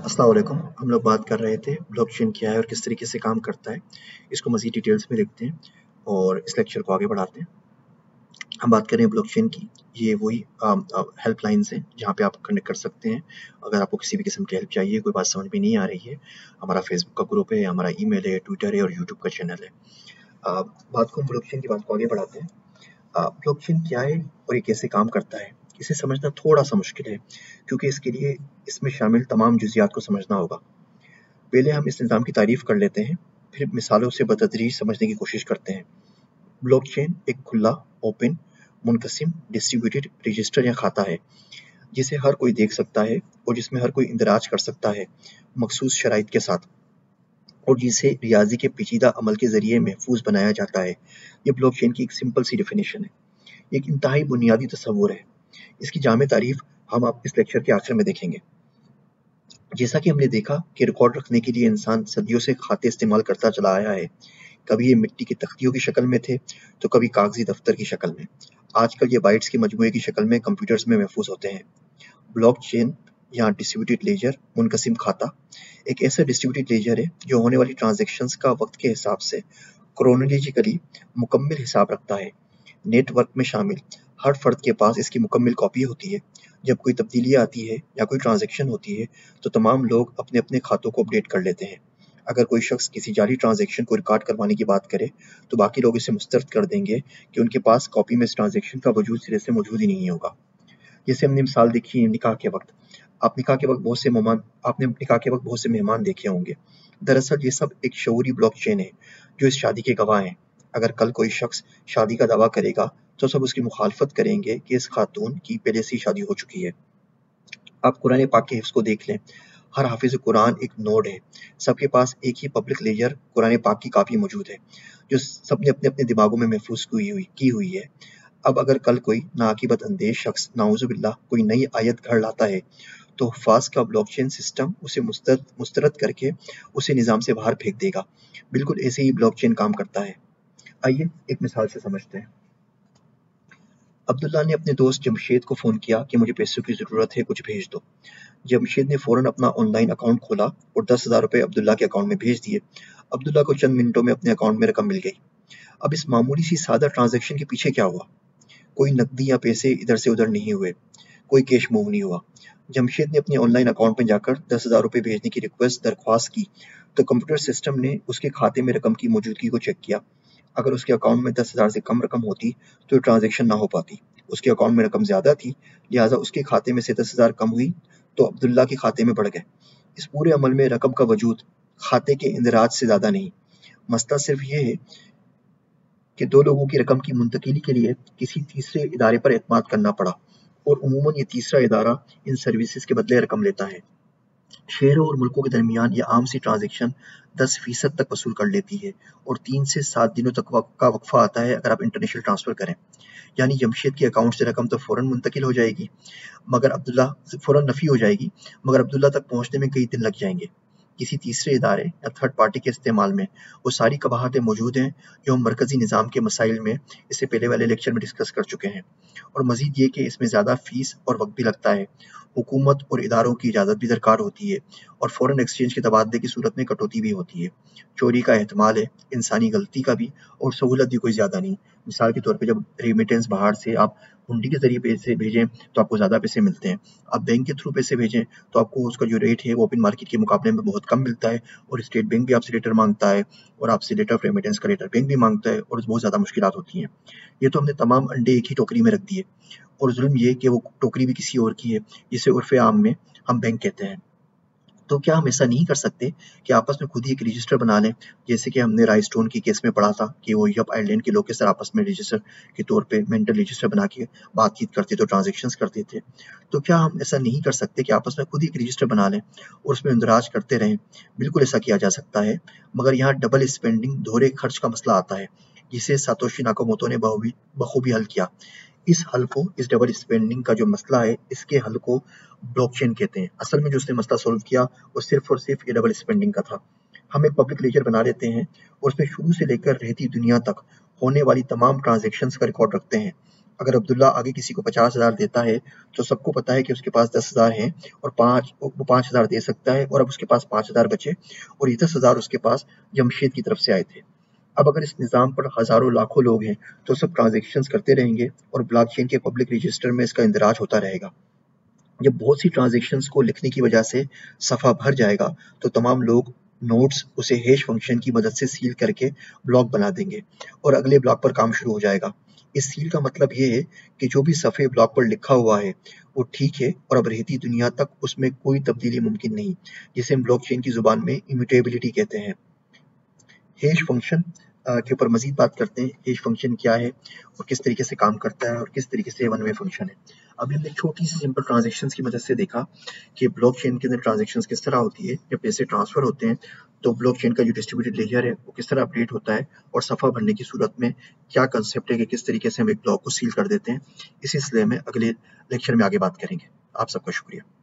अस्सलाम वालेकुम। हम लोग बात कर रहे थे ब्लॉकचेन क्या है और किस तरीके से काम करता है। इसको मज़ीद डिटेल्स में देखते हैं और इस लेक्चर को आगे बढ़ाते हैं। हम बात करें ब्लॉकचेन की। ये वही हेल्पलाइंस हैं जहाँ पे आप कनेक्ट कर सकते हैं अगर आपको किसी भी किस्म की हेल्प चाहिए, कोई बात समझ में नहीं आ रही है। हमारा फेसबुक का ग्रुप है, हमारा ईमेल है, ट्विटर है और यूट्यूब का चैनल है। ब्लॉकचेन की बात को आगे बढ़ाते हैं। ब्लॉकचेन क्या है और ये कैसे काम करता है, इसे समझना थोड़ा सा मुश्किल है क्योंकि इसके लिए इसमें शामिल तमाम जुजियात को समझना होगा। पहले हम इस निज़ाम की तारीफ कर लेते हैं, फिर मिसालों से बतदरीज समझने की कोशिश करते हैं। ब्लॉकचेन एक खुला, ओपन, मुनक़सिम, डिस्ट्रीब्यूटेड रजिस्टर या खाता है जिसे हर कोई देख सकता है और जिसमें हर कोई इंदराज कर सकता है मखसूस शराइत के साथ, और जिसे रियाजी के पेचीदा अमल के जरिए महफूज बनाया जाता है। ये ब्लॉकचेन की एक सिंपल सी डेफिनेशन है, एक इंतहाई बुनियादी तस्वुर है। इसकी जामे तारीफ हम आप इस लेक्चर के आखिर में देखेंगे। जैसा कि हमने देखा कि रिकॉर्ड रखने के लिए इंसान सदियों से खाते इस्तेमाल करता चला आया है। कभी ये मिट्टी की तख्तियों की शक्ल में थे, तो कभी कागजी दफ्तर की शक्ल में। आजकल ये बाइट्स के मजमूए की शक्ल में कंप्यूटर्स में महफूज होते हैं। ब्लॉकचेन या डिस्ट्रीब्यूटेड लेजर, मुनकसिम खाता, एक ऐसा डिस्ट्रीब्यूटेड लेजर है जो होने वाली ट्रांजैक्शंस का वक्त के हिसाब से क्रोनोलॉजिकली मुकम्मल हिसाब रखता है। नेटवर्क में शामिल हर फर्द के पास इसकी मुकम्मल कॉपी होती है। जब कोई तब्दीली आती है या कोई ट्रांजैक्शन होती है तो तमाम लोग अपने अपने खातों को अपडेट कर लेते हैं। अगर कोई शख्स किसी जाली ट्रांजैक्शन को रिकॉर्ड करवाने की बात करे तो बाकी लोग इसे मुस्तरद कर देंगे कि उनके पास कॉपी में इस ट्रांजैक्शन का वजूद सिरे से मौजूद ही नहीं होगा। जैसे हमने मिसाल देखी है निकाह के वक्त। आपने निकाह के वक्त बहुत से मेहमान देखे होंगे। दरअसल ये सब एक शऊरी ब्लॉकचेन है जो इस शादी के गवाह हैं। अगर कल कोई शख्स शादी का दावा करेगा तो सब उसकी मुखालफत करेंगे कि इस खातून की पहले से ही शादी हो चुकी है। आप कुरान पाक के हिफ्ज़ को देख लें। हर हाफिज कुरान एक नोड है। सबके पास एक ही पब्लिक लेजर कुरान पाक की कापी मौजूद है जो सबने अपने अपने दिमागों में महफूज की हुई है। अब अगर कल कोई नाकिबत अंदेज शख्स नाउज़ुबिल्लाह कोई नई आयत घर लाता है तो हुफ़ाज़ का ब्लॉकचेन सिस्टम उसे मुस्तरद करके उसे निज़ाम से बाहर फेंक देगा। बिल्कुल ऐसे ही ब्लॉकचेन काम करता है। आइए एक मिसाल से समझते हैं। अब्दुल्ला ने अपने दोस्त जमशेद को फ़ोन किया कि मुझे पैसों की ज़रूरत है, कुछ भेज दो। जमशेद ने फ़ौरन अपना ऑनलाइन अकाउंट खोला और 10,000 रुपये अब्दुल्ला के अकाउंट में भेज दिए। अब्दुल्ला को चंद मिनटों में अपने अकाउंट में रकम मिल गई। अब इस मामूली सी सादा ट्रांजैक्शन के पीछे क्या हुआ? कोई नकदी या पैसे इधर से उधर नहीं हुए, कोई कैश मूव नहीं हुआ। जमशेद ने अपने ऑनलाइन अकाउंट में जाकर 10,000 रुपये भेजने की दरख्वास्त की तो कंप्यूटर सिस्टम ने उसके खाते में रकम की मौजूदगी को चेक किया। अगर उसके अकाउंट में 10,000 से कम रकम होती तो ट्रांजैक्शन ना हो पाती। उसके अकाउंट में रकम ज़्यादा थी, लिहाजा उसके खाते में से 10,000 कम हुई तो अब्दुल्ला के खाते में बढ़ गए। इस पूरे अमल में रकम का वजूद खाते के इंदराज से ज़्यादा नहीं। मसला सिर्फ ये है कि दो लोगों की रकम की मुंतकिली के लिए किसी तीसरे इदारे पर एतमाद करना पड़ा, और उमूमन ये तीसरा इदारा इन सर्विसेज के बदले रकम लेता है। शहरों और मुल्कों के दरमियान ये आम सी ट्रांजैक्शन 10% तक वसूल कर लेती है और 3 से 7 दिनों तक का वक्फा आता है अगर आप इंटरनेशनल ट्रांसफ़र करें। यानी जमशेद के अकाउंट से रकम तो फ़ौरन मुंतकिल हो जाएगी, मगर अब्दुल्ला फ़ौरन नफ़ी हो जाएगी, मगर अब्दुल्ला तक पहुँचने में कई दिन लग जाएंगे। किसी तीसरे इदारे या थर्ड पार्टी के इस्तेमाल में वो सारी कबाहतें मौजूद हैं जो हम मरकज़ी निज़ाम के मसाइल में इससे पहले वाले लेक्चर में डिस्कस कर चुके हैं। और मज़ीद ये कि इसमें ज़्यादा फ़ीस और वक्त भी लगता है। हुकूमत और इदारों की इजाज़त भी दरकार होती है और फ़ॉरेन एक्सचेंज के तबादले की सूरत में कटौती भी होती है। चोरी का एहतमाल है, इंसानी गलती का भी, और सहूलत भी कोई ज़्यादा नहीं। मिसाल के तौर पे जब रेमिटेंस बाहर से आप हुंडी के ज़रिए पैसे भेजें तो आपको ज़्यादा पैसे मिलते हैं। आप बैंक के थ्रू पैसे भेजें तो आपको उसका जो रेट है वो ओपन मार्केट के मुकाबले में बहुत कम मिलता है, और स्टेट बैंक भी आपसे लेटर मांगता है और आपसे लेटर ऑफ रेमिटेंस का लेटर बैंक भी मांगता है, और बहुत ज़्यादा मुश्किलात होती हैं। ये तो हमने तमाम अंडे एक ही टोकरी में रख दिए, और जुल्म ये कि वो टोकरी भी किसी और की है, जिसे उर्फ़े आम में हम बैंक कहते हैं। तो क्या हम ऐसा नहीं कर सकते कि आपस में खुद ही एक रजिस्टर बना लें, जैसे कि हमने राइस्टोन के केस में पढ़ा था कि वो यप आइलैंड के लोग किस तरह आपस में रजिस्टर के तौर पे मेंटल रजिस्टर बना के बातचीत करते थे, ट्रांजैक्शंस करते थे। तो क्या हम ऐसा नहीं कर सकते कि आपस में खुद ही एक रजिस्टर बना लें और उसमें इंदराज करते रहें? बिल्कुल ऐसा किया जा सकता है, मगर यहाँ डबल स्पेंडिंग, दोहरे खर्च का मसला आता है, जिसे सातोशी नाकामोटो ने बखूबी हल किया। इस डबल स्पेंडिंग का जो मसला है, इसके हल को ब्लॉकचेन कहते हैं। असल में जो उसने मसला सॉल्व किया वो सिर्फ और सिर्फ ये डबल स्पेंडिंग का था। हम एक पब्लिक लेजर बना लेते हैं और उसमें शुरू से लेकर रहती दुनिया तक होने वाली तमाम ट्रांजैक्शंस का रिकॉर्ड रखते हैं। اگر عبداللہ آگے کسی کو 50,000 دیتا ہے تو سب کو پتا ہے کہ اس کے پاس 10,000 ہیں اور وہ 5,000 دے سکتا ہے، اور اب اس کے پاس 5,000 بچے اور یہ 10,000 اس کے پاس جمشید کی طرف سے آئے تھے۔ اب اگر اس نظام پر ہزاروں لاکھوں لوگ ہیں تو سب ٹرانزیکشنز کرتے رہیں گے اور بلاک چین کے پبلک رجسٹر میں اس کا اندراج ہوتا رہے گا۔ جب بہت سی ٹرانزیکشنز کو لکھنے کی وجہ سے صفحہ بھر جائے گا تو تمام لوگ نوٹس اسے ہیش فنکشن کی مدد سے سیل کر کے بلاک بنا دیں گے اور اگلے بلاک پر کام شروع ہو جائے گا۔ اس سیل کا مطلب یہ ہے کہ جو بھی صفحے بلاک پر لکھا ہوا ہے وہ ٹھیک ہے اور اب رہتی دنیا تک اس میں کوئی تبدیلی ممکن نہیں، جسے ہم بلاک چین کی زبان میں امیوٹیبلٹی کہتے ہیں۔ ہیش فنکشن کے اوپر مزید بات کرتے ہیں۔ ہیش فنکشن کیا ہے اور کس طریقے سے کام کرتا ہے اور کس طریقے سے ون وے فنکشن ہے۔ ابھی ہم نے چھوٹی سی سمپل ٹرانزیکشنز کی مدد سے دیکھا کہ بلاک چین کے اندر ٹرانزیکشنز کس طرح ہوتی ہے، جب پیسے ٹرانسفر ہوتے ہیں تو بلاک چین کا جو ڈسٹریبیوٹیڈ لیئر ہے وہ کس طرح اپڈیٹ ہوتا ہے، اور صفحہ بھرنے کی صورت میں کیا کنسیپٹ ہے کہ کس طریقے سے ہم ایک بلاک کو سیل کر دیتے ہیں۔ اس سلسلے میں اگلے لیکچر میں آگے بات کریں گے۔ آپ سب کا شکریہ۔